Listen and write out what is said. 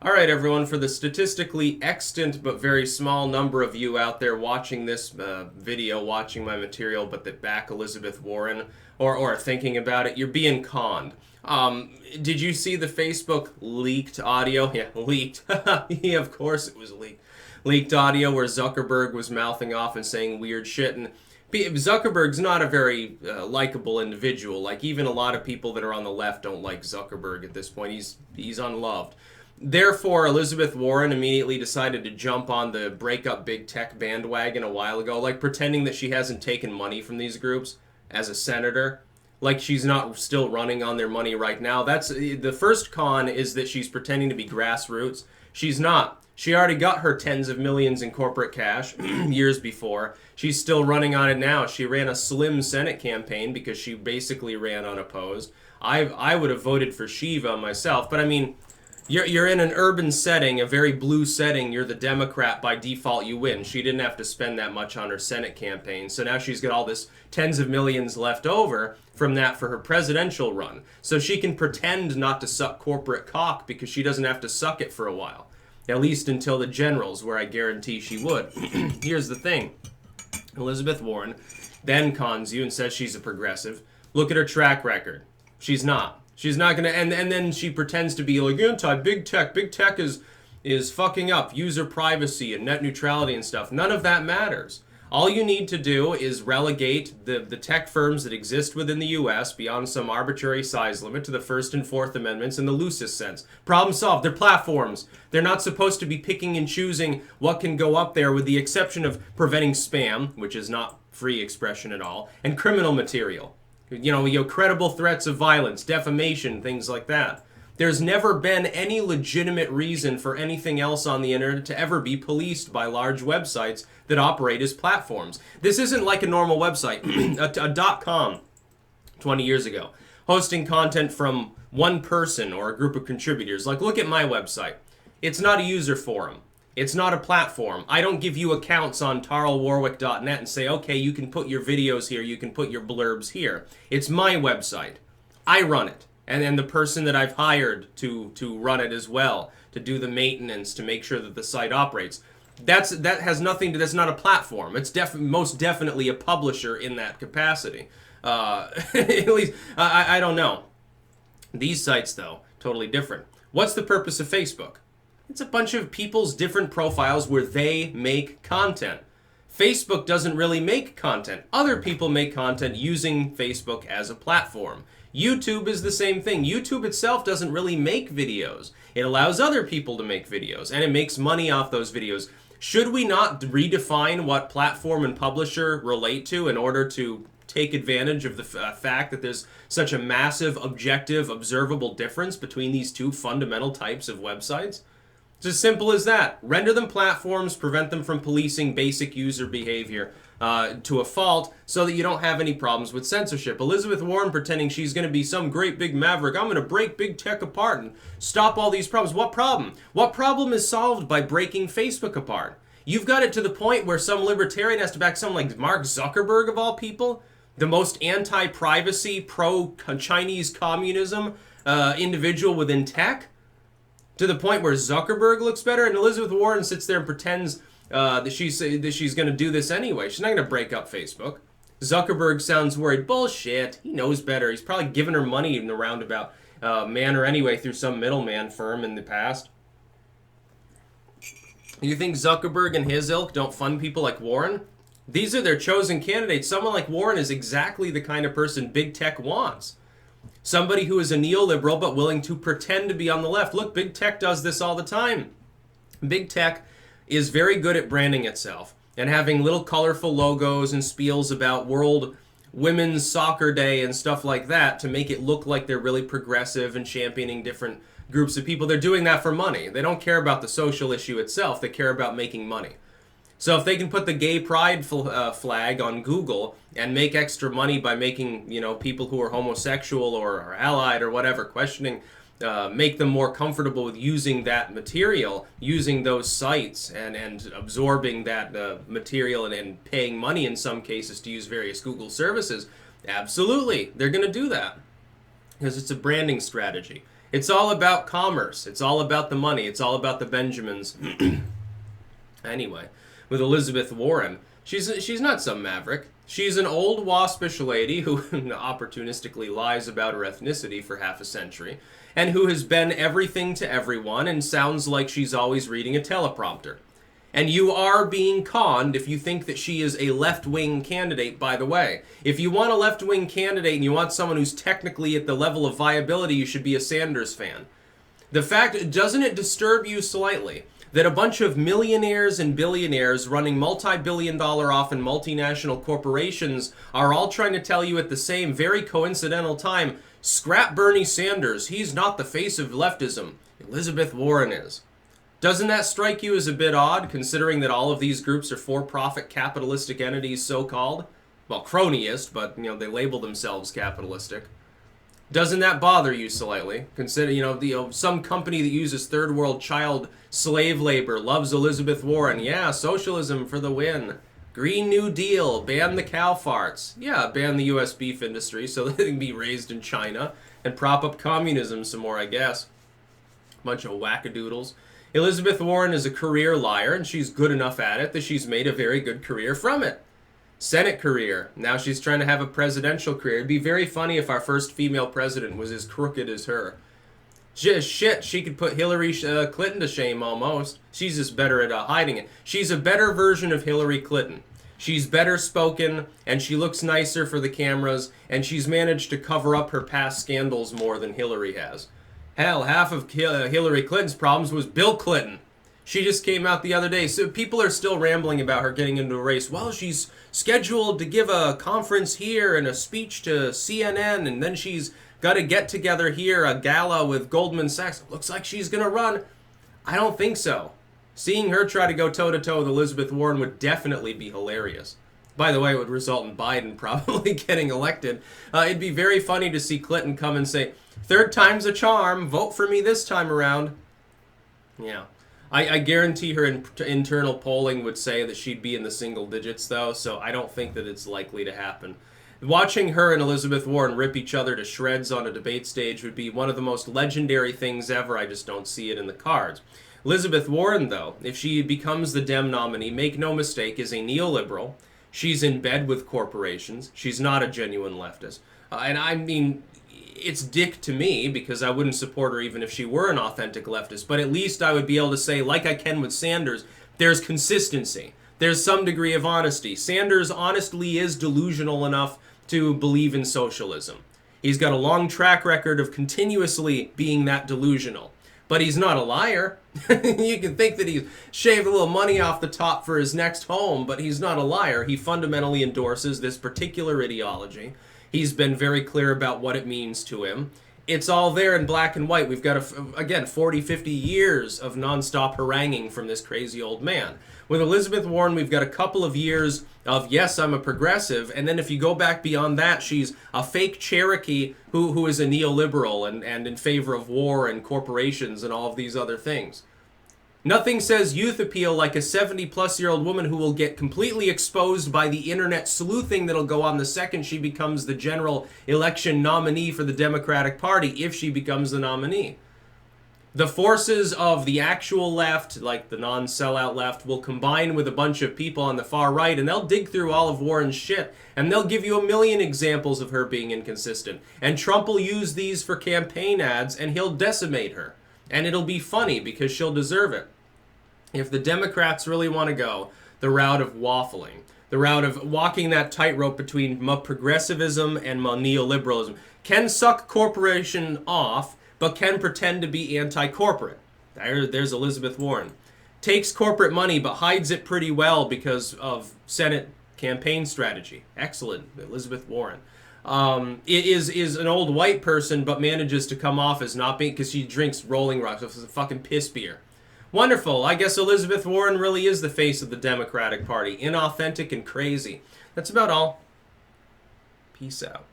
All right, everyone, for the statistically extant but very small number of you out there watching this video, watching my material, but that back Elizabethwarren or are thinking about it, you're being conned. Did you see the Facebook leaked audio? Yeah, leaked. Yeah, of course it was leaked. Leaked audio where Zuckerberg was mouthing off and saying weird shit. And Zuckerberg's not a very likable individual. Like, even a lot of people that are on the left don't like Zuckerberg at this point. He's unloved. Therefore, Elizabethwarren immediately decided to jump on the break up big tech bandwagon a while ago, like pretending that she hasn't taken money from these groups as a senator. Like she's not still running on their money right now. That's the first con, is that she's pretending to be grassroots. She's not. She already got her tens of millions in corporate cash years before. She's still running on it now. She ran a slim Senate campaign because she basically ran unopposed. I would have voted for Shiva myself, but I mean, you're in an urban setting, a very blue setting. You're the Democrat by default. You win. She didn't have to spend that much on her Senate campaign, so now she's got all this tens of millions left over from that for her presidential run. So she can pretend not to suck corporate cock because she doesn't have to suck it for a while, at least until the generals, where I guarantee she would. Here's the thing: Elizabethwarren then cons you and says she's a progressive. Look at her track record. She's not. She's not gonna, and then she pretends to be like anti-big tech. Big tech is fucking up user privacy and net neutrality and stuff. None of that matters. All you need to do is relegate the tech firms that exist within the U.S. beyond some arbitrary size limit to the First and Fourth Amendments in the loosest sense. Problem solved. They're platforms. They're not supposed to be picking and choosing what can go up there, with the exception of preventing spam, which is not free expression at all, and criminal material. You know, credible threats of violence, defamation, things like that. There's never been any legitimate reason for anything else on the internet to ever be policed by large websites that operate as platforms. This isn't like a normal website, a .com 20 years ago, hosting content from one person or a group of contributors. Like, look at my website. It's not a user forum. It's not a platform. I don't give you accounts on tarlwarwick.net and say, okay, you can put your videos here, you can put your blurbs here. It's my website. I run it. And then the person that I've hired to run it as well, to do the maintenance, to make sure that the site operates. That has nothing to, that's not a platform. It's most definitely a publisher in that capacity. At least, I don't know. These sites, though, totally different. What's the purpose of Facebook? It's a bunch of people's different profiles where they make content. Facebook doesn't really make content. Other people make content using Facebook as a platform. YouTube is the same thing. YouTube itself doesn't really make videos. It allows other people to make videos, and it makes money off those videos. Should we not redefine what platform and publisher relate to in order to take advantage of the fact that there's such a massive, objective, observable difference between these two fundamental types of websites? It's as simple as that. Render them platforms, prevent them from policing basic user behavior to a fault, so that you don't have any problems with censorship. Elizabethwarren pretending she's going to be some great big maverick. I'm going to break big tech apart and stop all these problems. What problem? What problem is solved by breaking Facebook apart? You've got it to the point where some libertarian has to back someone like Mark Zuckerberg, of all people, the most anti-privacy, pro-Chinese communism individual within tech, to the point where Zuckerberg looks better, and Elizabethwarren sits there and pretends that she's going to do this anyway. She's not going to break up Facebook. Zuckerberg sounds worried. Bullshit. He knows better. He's probably given her money in a roundabout manner anyway through some middleman firm in the past. You think Zuckerberg and his ilk don't fund people like Warren? These are their chosen candidates. Someone like Warren is exactly the kind of person big tech wants. Somebody who is a neoliberal but willing to pretend to be on the left. Look, big tech does this all the time. Big tech is very good at branding itself and having little colorful logos and spiels about World Women's Soccer Day and stuff like that to make it look like they're really progressive and championing different groups of people. They're doing that for money. They don't care about the social issue itself. They care about making money. So if they can put the gay pride flag on Google and make extra money by making, people who are homosexual or are allied or whatever, questioning, make them more comfortable with using that material, using those sites and absorbing that material and paying money in some cases to use various Google services, absolutely, they're going to do that because it's a branding strategy. It's all about commerce. It's all about the money. It's all about the Benjamins. Anyway, with Elizabethwarren, she's not some maverick. She's an old waspish lady who opportunistically lies about her ethnicity for half a century, and who has been everything to everyone and sounds like she's always reading a teleprompter. And you are being conned if you think that she is a left-wing candidate, by the way. If you want a left-wing candidate and you want someone who's technically at the level of viability, you should be a Sanders fan. The fact, doesn't it disturb you slightly that a bunch of millionaires and billionaires running multi-billion-dollar often multinational corporations are all trying to tell you at the same very coincidental time, scrap Bernie Sanders, he's not the face of leftism, Elizabethwarren is. Doesn't that strike you as a bit odd, considering that all of these groups are for-profit capitalistic entities, so-called? Well, cronyist, but, they label themselves capitalistic. Doesn't that bother you slightly? Consider, some company that uses third world child slave labor loves Elizabethwarren. Yeah, socialism for the win. Green New Deal, ban the cow farts. Yeah, ban the U.S. beef industry so that they can be raised in China and prop up communism some more, I guess. Bunch of wackadoodles. Elizabethwarren is a career liar, and she's good enough at it that she's made a very good career from it. Senate career. Now she's trying to have a presidential career. It'd be very funny if our first female president was as crooked as her. Shit, she could put Hillary Clinton to shame almost. She's just better at hiding it. She's a better version of Hillary Clinton. She's better spoken, and she looks nicer for the cameras, and she's managed to cover up her past scandals more than Hillary has. Hell, half of Hillary Clinton's problems was Bill Clinton. She just came out the other day. So people are still rambling about her getting into a race. Well, she's scheduled to give a conference here and a speech to CNN, and then she's got to get together here, a gala with Goldman Sachs. Looks like she's going to run. I don't think so. Seeing her try to go toe-to-toe with Elizabethwarren would definitely be hilarious. By the way, it would result in Biden probably getting elected. It'd be very funny to see Clinton come and say, "Third time's a charm, vote for me this time around." Yeah. I guarantee her internal polling would say that she'd be in the single digits, though, so I don't think that it's likely to happen. Watching her and Elizabethwarren rip each other to shreds on a debate stage would be one of the most legendary things ever. I just don't see it in the cards. Elizabethwarren, though, if she becomes the Dem nominee, make no mistake, is a neoliberal. She's in bed with corporations. She's not a genuine leftist. And I mean, it's dick to me because I wouldn't support her even if she were an authentic leftist. But at least I would be able to say, like I can with Sanders, there's consistency. There's some degree of honesty. Sanders honestly is delusional enough to believe in socialism. He's got a long track record of continuously being that delusional. But he's not a liar. You can think that he's shaved a little money off the top for his next home, but he's not a liar. He fundamentally endorses this particular ideology. He's been very clear about what it means to him. It's all there in black and white. We've got, again, 40, 50 years of nonstop haranguing from this crazy old man. With Elizabethwarren, we've got a couple of years of, yes, I'm a progressive, and then if you go back beyond that, she's a fake Cherokee who is a neoliberal and in favor of war and corporations and all of these other things. Nothing says youth appeal like a 70-plus-year-old woman who will get completely exposed by the internet sleuthing that'll go on the second she becomes the general election nominee for the Democratic Party, if she becomes the nominee. The forces of the actual left, like the non-sellout left, will combine with a bunch of people on the far right, and they'll dig through all of Warren's shit, and they'll give you a million examples of her being inconsistent. And Trump will use these for campaign ads, and he'll decimate her. And it'll be funny, because she'll deserve it. If the Democrats really want to go the route of waffling, the route of walking that tightrope between progressivism and neoliberalism, can suck corporation off, but can pretend to be anti-corporate. There's Elizabethwarren. Takes corporate money, but hides it pretty well because of Senate campaign strategy. Excellent, Elizabethwarren. Is an old white person, but manages to come off as not being, because she drinks Rolling Rocks, so it's a fucking piss beer. Wonderful. I guess Elizabethwarren really is the face of the Democratic Party. Inauthentic and crazy. That's about all. Peace out.